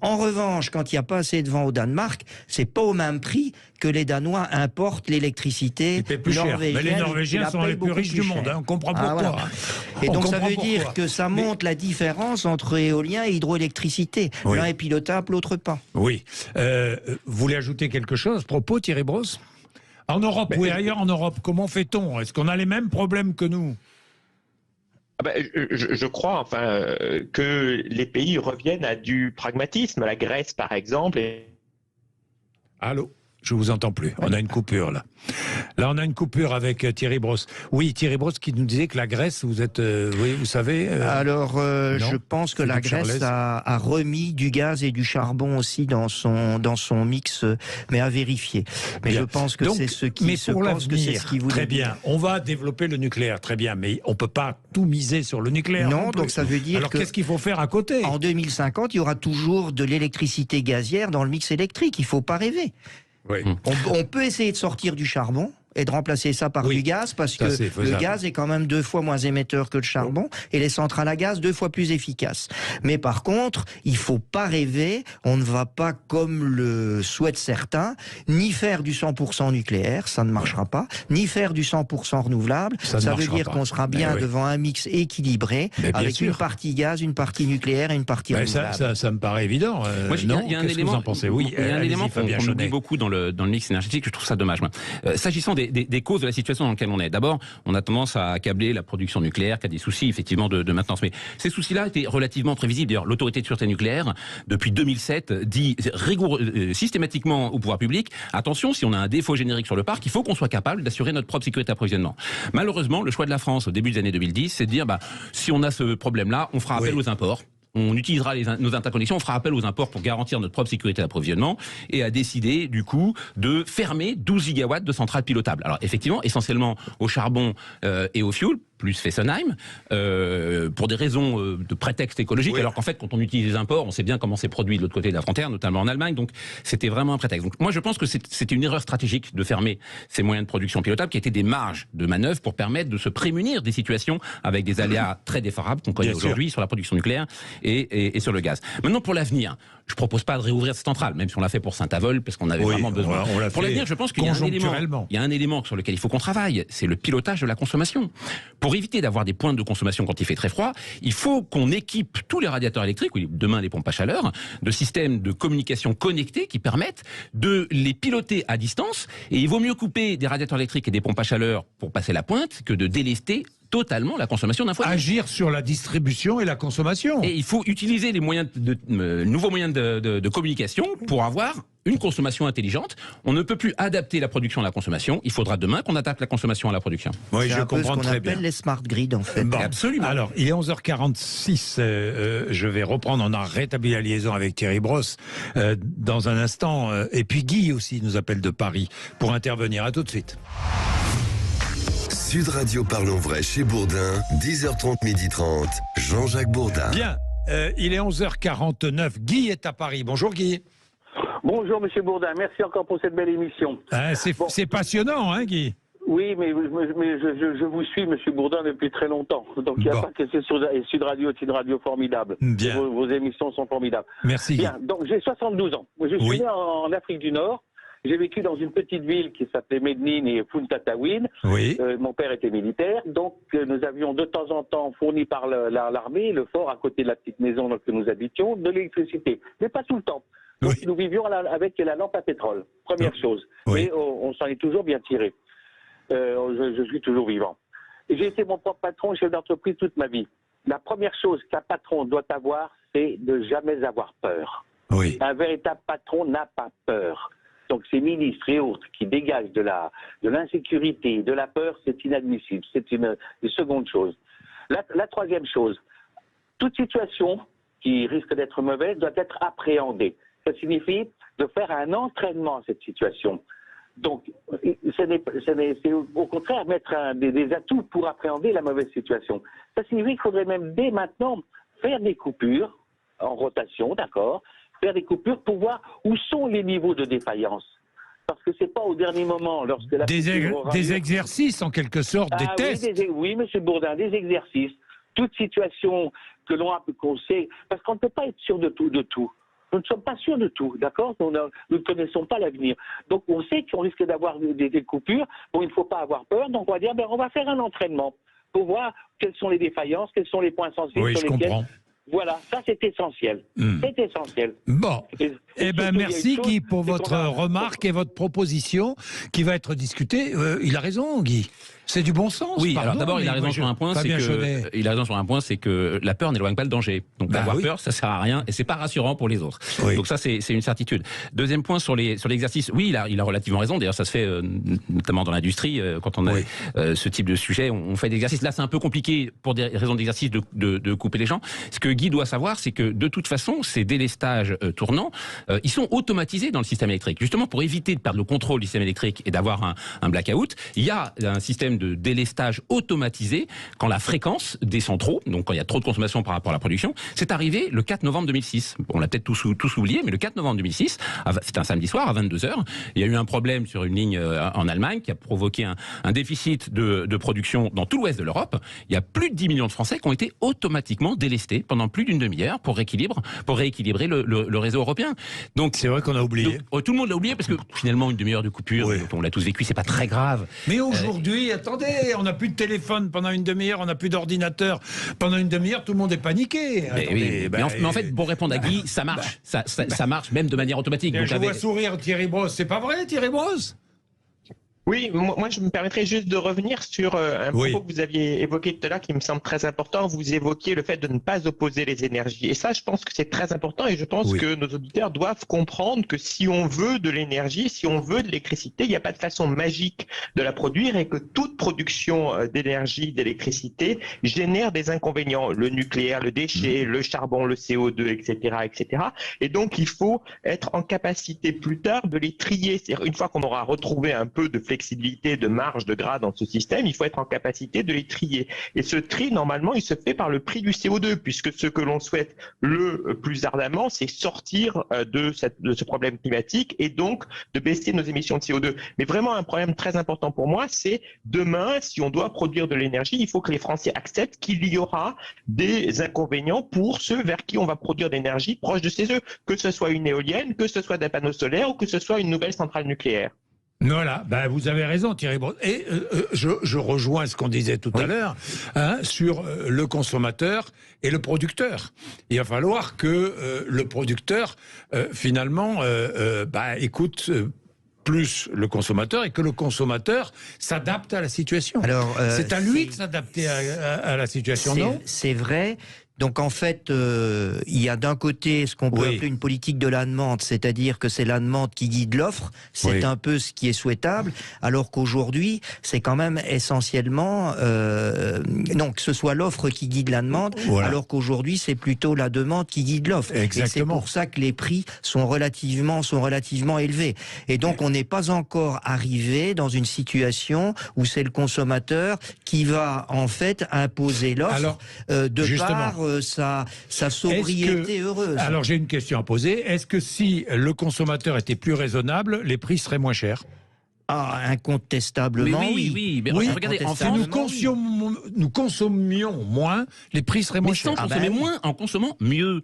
En revanche, quand il n'y a pas assez de vent au Danemark, c'est pas au même prix que les Danois importent l'électricité norvégienne. Mais les Norvégiens sont les plus riches du monde, on comprend pourquoi. Voilà. Et donc ça veut dire que ça montre la différence entre éolien et hydroélectricité. Oui. L'un est pilotable, l'autre pas. Oui. Vous voulez ajouter quelque chose à ce propos, Thierry Brosse? En Europe ou ailleurs en Europe, comment fait-on? Est-ce qu'on a les mêmes problèmes que nous? Je crois que les pays reviennent à du pragmatisme. La Grèce, par exemple. Allô? Je vous entends plus. On a une coupure là. Là, on a une coupure avec Thierry Brosse. Oui, Thierry Brosse qui nous disait que la Grèce, vous êtes, oui, vous savez. Alors, je pense que la Grèce a remis du gaz et du charbon aussi dans son mix, mais à vérifier. Mais bien. Je pense que c'est ce qui se pense que c'est ce qui voulait. Très bien. On va développer le nucléaire, très bien, mais on peut pas tout miser sur le nucléaire. Non, donc ça veut dire. Alors qu'est-ce qu'il faut faire à côté? En 2050, il y aura toujours de l'électricité gazière dans le mix électrique. Il faut pas rêver. Oui. On peut essayer de sortir du charbon et de remplacer ça par du gaz, parce que le gaz est quand même 2 fois moins émetteur que le charbon, et les centrales à gaz 2 fois plus efficaces. Mais par contre, il faut pas rêver, on ne va pas, comme le souhaitent certains, ni faire du 100% nucléaire, ça ne marchera pas, ni faire du 100% renouvelable. Ça veut dire qu'on sera bien devant un mix équilibré, avec une partie gaz, une partie nucléaire et une partie renouvelable. Ça me paraît évident. Il y a un élément, vous en pensez? Oui, il y a un élément qu'on oublie beaucoup dans le mix énergétique, je trouve ça dommage. S'agissant des causes de la situation dans laquelle on est, d'abord, on a tendance à accabler la production nucléaire, qui a des soucis effectivement de maintenance. Mais ces soucis-là étaient relativement prévisibles. D'ailleurs, l'autorité de sûreté nucléaire, depuis 2007, dit systématiquement au pouvoir public, attention, si on a un défaut générique sur le parc, il faut qu'on soit capable d'assurer notre propre sécurité d'approvisionnement. Malheureusement, le choix de la France au début des années 2010, c'est de dire, si on a ce problème-là, on fera appel aux imports. On utilisera nos interconnexions, on fera appel aux imports pour garantir notre propre sécurité d'approvisionnement, et a décidé du coup de fermer 12 gigawatts de centrales pilotables. Alors effectivement, essentiellement au charbon et au fioul, plus Fessenheim, pour des raisons de prétexte écologique, alors qu'en fait, quand on utilise les imports, on sait bien comment c'est produit de l'autre côté de la frontière, notamment en Allemagne, donc c'était vraiment un prétexte. Donc moi, je pense que c'était une erreur stratégique de fermer ces moyens de production pilotables, qui étaient des marges de manœuvre pour permettre de se prémunir des situations avec des aléas très défavorables qu'on connaît aujourd'hui sur la production nucléaire et sur le gaz. Maintenant, pour l'avenir, je propose pas de réouvrir cette centrale, même si on l'a fait pour Saint-Avold, parce qu'on avait vraiment besoin. Pour l'avenir, je pense qu'il y a un élément sur lequel il faut qu'on travaille, c'est le pilotage de la consommation. Pour éviter d'avoir des pointes de consommation quand il fait très froid, il faut qu'on équipe tous les radiateurs électriques, ou demain les pompes à chaleur, de systèmes de communication connectés qui permettent de les piloter à distance. Et il vaut mieux couper des radiateurs électriques et des pompes à chaleur pour passer la pointe que de délester totalement la consommation d'un foyer. Agir sur la distribution et la consommation. Et il faut utiliser les moyens nouveaux moyens de communication pour avoir une consommation intelligente. On ne peut plus adapter la production à la consommation. Il faudra demain qu'on adapte la consommation à la production. Oui, je comprends très bien. C'est les smart grids, en fait. Bon, absolument. Alors, il est 11h46. Je vais reprendre. On a rétabli la liaison avec Thierry Brosse dans un instant. Et puis Guy aussi nous appelle de Paris pour intervenir. À tout de suite. Sud Radio Parlons Vrai chez Bourdin, 10h30, 12h30, Jean-Jacques Bourdin. Bien, il est 11h49, Guy est à Paris. Bonjour Guy. Bonjour Monsieur Bourdin, merci encore pour cette belle émission. C'est passionnant, hein Guy? Oui, mais je vous suis, Monsieur Bourdin, depuis très longtemps. Donc il n'y a pas que c'est sur Sud Radio, c'est une radio formidable. Bien. Vos émissions sont formidables. Merci. Bien, donc j'ai 72 ans. Je suis né en Afrique du Nord. J'ai vécu dans une petite ville qui s'appelait Medellín et Funtatawin. Oui. Mon père était militaire, donc nous avions de temps en temps fourni par l'armée, le fort à côté de la petite maison dans laquelle nous habitions, de l'électricité, mais pas tout le temps. Donc nous vivions avec la lampe à pétrole, première chose. Mais on s'en est toujours bien tiré. Je suis toujours vivant. Et j'ai été mon propre patron, chef d'entreprise toute ma vie. La première chose qu'un patron doit avoir, c'est de jamais avoir peur. Oui. Un véritable patron n'a pas peur. Donc ces ministres et autres qui dégagent de l'insécurité, de la peur, c'est inadmissible. C'est une seconde chose. La troisième chose, toute situation qui risque d'être mauvaise doit être appréhendée. Ça signifie de faire un entraînement à cette situation. Donc, c'est au contraire mettre des atouts pour appréhender la mauvaise situation. Ça signifie qu'il faudrait même dès maintenant faire des coupures en rotation, d'accord, faire des coupures pour voir où sont les niveaux de défaillance. Parce que c'est pas au dernier moment, lorsque la des exercices en quelque sorte, des tests. Oui, Monsieur Bourdin, des exercices. Toute situation qu'on sait, parce qu'on ne peut pas être sûr de tout. Nous ne sommes pas sûrs de tout, d'accord ? Nous ne connaissons pas l'avenir. Donc on sait qu'on risque d'avoir des coupures. Bon, il ne faut pas avoir peur. Donc on va dire, on va faire un entraînement pour voir quelles sont les défaillances, quels sont les points sensibles sur lesquels. Comprends. Voilà, ça c'est essentiel. C'est essentiel. Bon, merci Guy pour votre remarque et votre proposition qui va être discutée. Il a raison, Guy. C'est du bon sens. Oui, alors d'abord, il a raison sur un point, c'est que la peur n'éloigne pas le danger. Donc d'avoir peur, ça sert à rien et c'est pas rassurant pour les autres. Oui. Donc ça, c'est une certitude. Deuxième point sur l'exercice. Oui, il a relativement raison. D'ailleurs, ça se fait notamment dans l'industrie quand on a ce type de sujet. On fait des exercices. Là, c'est un peu compliqué pour des raisons d'exercice de couper les gens. Ce que Guy doit savoir, c'est que de toute façon, ces délestages tournants ils sont automatisés dans le système électrique. Justement, pour éviter de perdre le contrôle du système électrique et d'avoir un blackout, il y a un système de délestage automatisé quand la fréquence descend trop, donc quand il y a trop de consommation par rapport à la production. C'est arrivé le 4 novembre 2006. On l'a peut-être tous oublié, mais le 4 novembre 2006, c'était un samedi soir à 22h, il y a eu un problème sur une ligne en Allemagne qui a provoqué un déficit de production dans tout l'ouest de l'Europe. Il y a plus de 10 millions de Français qui ont été automatiquement délestés pendant plus d'une demi-heure pour rééquilibrer le réseau européen. Donc c'est vrai qu'on a oublié. Donc, tout le monde l'a oublié parce que finalement une demi-heure de coupure, on l'a tous vécu, c'est pas très grave. Mais aujourd'hui, attendez, on n'a plus de téléphone pendant une demi-heure, on n'a plus d'ordinateur pendant une demi-heure, tout le monde est paniqué. Mais en fait, pour répondre à Guy, ça marche. Ça marche même de manière automatique. Donc, vois sourire Thierry Brosse, c'est pas vrai Thierry Brosse ? Oui, moi je me permettrais juste de revenir sur un propos que vous aviez évoqué tout à l'heure qui me semble très important. Vous évoquiez le fait de ne pas opposer les énergies. Et ça, je pense que c'est très important et je pense que nos auditeurs doivent comprendre que si on veut de l'énergie, si on veut de l'électricité, il n'y a pas de façon magique de la produire et que toute production d'énergie, d'électricité génère des inconvénients. Le nucléaire, le déchet, le charbon, le CO2, etc., etc. Et donc, il faut être en capacité plus tard de les trier. C'est-à-dire, une fois qu'on aura retrouvé un peu de flexibilité, de marge, de gras dans ce système, il faut être en capacité de les trier. Et ce tri, normalement, il se fait par le prix du CO2, puisque ce que l'on souhaite le plus ardemment, c'est sortir de ce problème climatique et donc de baisser nos émissions de CO2. Mais vraiment, un problème très important pour moi, c'est demain, si on doit produire de l'énergie, il faut que les Français acceptent qu'il y aura des inconvénients pour ceux vers qui on va produire de l'énergie proche de chez eux, que ce soit une éolienne, que ce soit des panneaux solaires ou que ce soit une nouvelle centrale nucléaire. Voilà, vous avez raison Thierry Brosse. Et je rejoins ce qu'on disait tout à l'heure sur le consommateur et le producteur. Il va falloir que le producteur, finalement, écoute plus le consommateur et que le consommateur s'adapte à la situation. Alors, c'est à lui de s'adapter à la situation, non ? C'est vrai. Donc en fait, il y a d'un côté ce qu'on peut appeler une politique de la demande, c'est-à-dire que c'est la demande qui guide l'offre, c'est un peu ce qui est souhaitable, alors qu'aujourd'hui, c'est quand même essentiellement, non, que ce soit l'offre qui guide la demande, alors qu'aujourd'hui, c'est plutôt la demande qui guide l'offre. Et c'est pour ça que les prix sont relativement élevés. Et donc, on n'est pas encore arrivé dans une situation où c'est le consommateur qui va en fait imposer l'offre par sa sobriété heureuse. Alors j'ai une question à poser. Est-ce que si le consommateur était plus raisonnable, les prix seraient moins chers ? Ah, incontestablement, oui. Mais regardez, en France, nous consommions moins, les prix seraient moins chers. Sans consommer moins, en consommant mieux.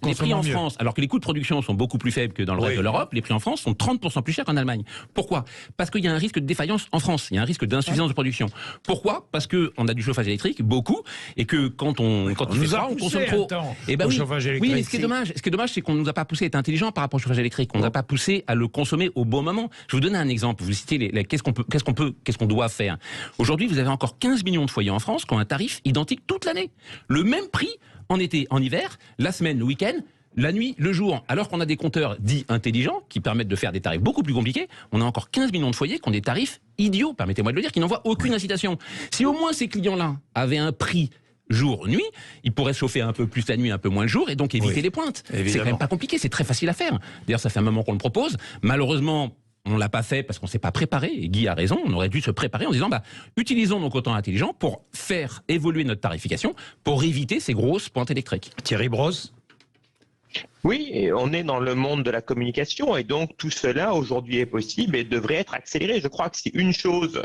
Les prix en France, alors que les coûts de production sont beaucoup plus faibles que dans le reste de l'Europe, les prix en France sont 30% plus chers qu'en Allemagne. Pourquoi ? Parce qu'il y a un risque de défaillance en France, il y a un risque d'insuffisance de production. Pourquoi ? Parce qu'on a du chauffage électrique, beaucoup, et que quand il fait froid, on consomme trop. Oui, mais ce qui est dommage, c'est qu'on ne nous a pas poussé à être intelligent par rapport au chauffage électrique. On ne nous a pas poussé à le consommer au bon moment. Je vous donne un exemple. Vous citez qu'est-ce qu'on doit faire. Aujourd'hui, vous avez encore 15 millions de foyers en France qui ont un tarif identique toute l'année. Le même prix en été, en hiver, la semaine, le week-end, la nuit, le jour. Alors qu'on a des compteurs dits intelligents qui permettent de faire des tarifs beaucoup plus compliqués, on a encore 15 millions de foyers qui ont des tarifs idiots, permettez-moi de le dire, qui n'envoient aucune incitation. Si au moins ces clients-là avaient un prix jour-nuit, ils pourraient se chauffer un peu plus la nuit, un peu moins le jour, et donc éviter les pointes. C'est quand même pas compliqué, c'est très facile à faire. D'ailleurs, ça fait un moment qu'on le propose. Malheureusement, on ne l'a pas fait parce qu'on ne s'est pas préparé, et Guy a raison, on aurait dû se préparer en disant utilisons nos compteurs intelligents pour faire évoluer notre tarification, pour éviter ces grosses pointes électriques. Thierry Brosse ? Oui, on est dans le monde de la communication et donc tout cela aujourd'hui est possible et devrait être accéléré. Je crois que c'est une chose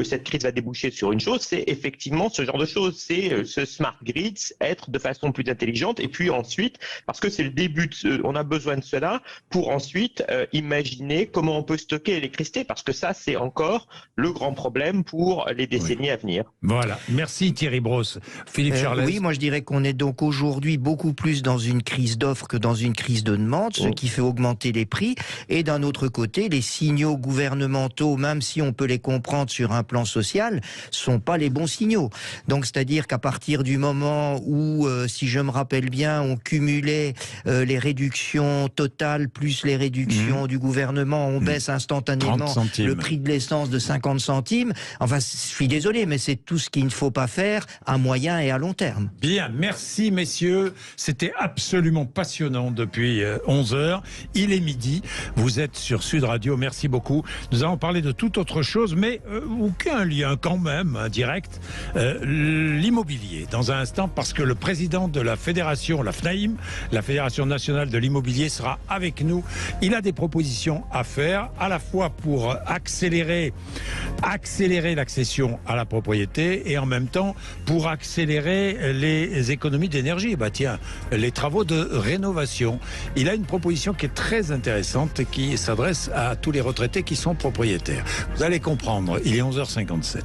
cette crise va déboucher sur une chose, c'est effectivement ce genre de choses, c'est ce smart grid, être de façon plus intelligente et puis ensuite, parce que c'est le début, on a besoin de cela pour ensuite imaginer comment on peut stocker l'électricité parce que ça c'est encore le grand problème pour les décennies à venir. Voilà, merci Thierry Brosse. Philippe Charlet. Oui, moi je dirais qu'on est donc aujourd'hui beaucoup plus dans une crise d'offres que dans une crise de demande, ce qui fait augmenter les prix. Et d'un autre côté, les signaux gouvernementaux, même si on peut les comprendre sur un plan social, sont pas les bons signaux. Donc, c'est-à-dire qu'à partir du moment où, si je me rappelle bien, on cumulait les réductions totales plus les réductions du gouvernement, on baisse instantanément le prix de l'essence de 50 centimes. Enfin, je suis désolé, mais c'est tout ce qu'il ne faut pas faire à moyen et à long terme. Bien, merci messieurs. C'était absolument absolument passionnant depuis 11h. Il est midi, vous êtes sur Sud Radio, merci beaucoup. Nous allons parler de toute autre chose, mais aucun lien quand même, direct, l'immobilier. Dans un instant, parce que le président de la fédération, la FNAIM, la Fédération nationale de l'immobilier, sera avec nous. Il a des propositions à faire, à la fois pour accélérer l'accession à la propriété et en même temps pour accélérer les économies d'énergie. Bah tiens, les travaux de rénovation. Il a une proposition qui est très intéressante et qui s'adresse à tous les retraités qui sont propriétaires. Vous allez comprendre, il est 11h57.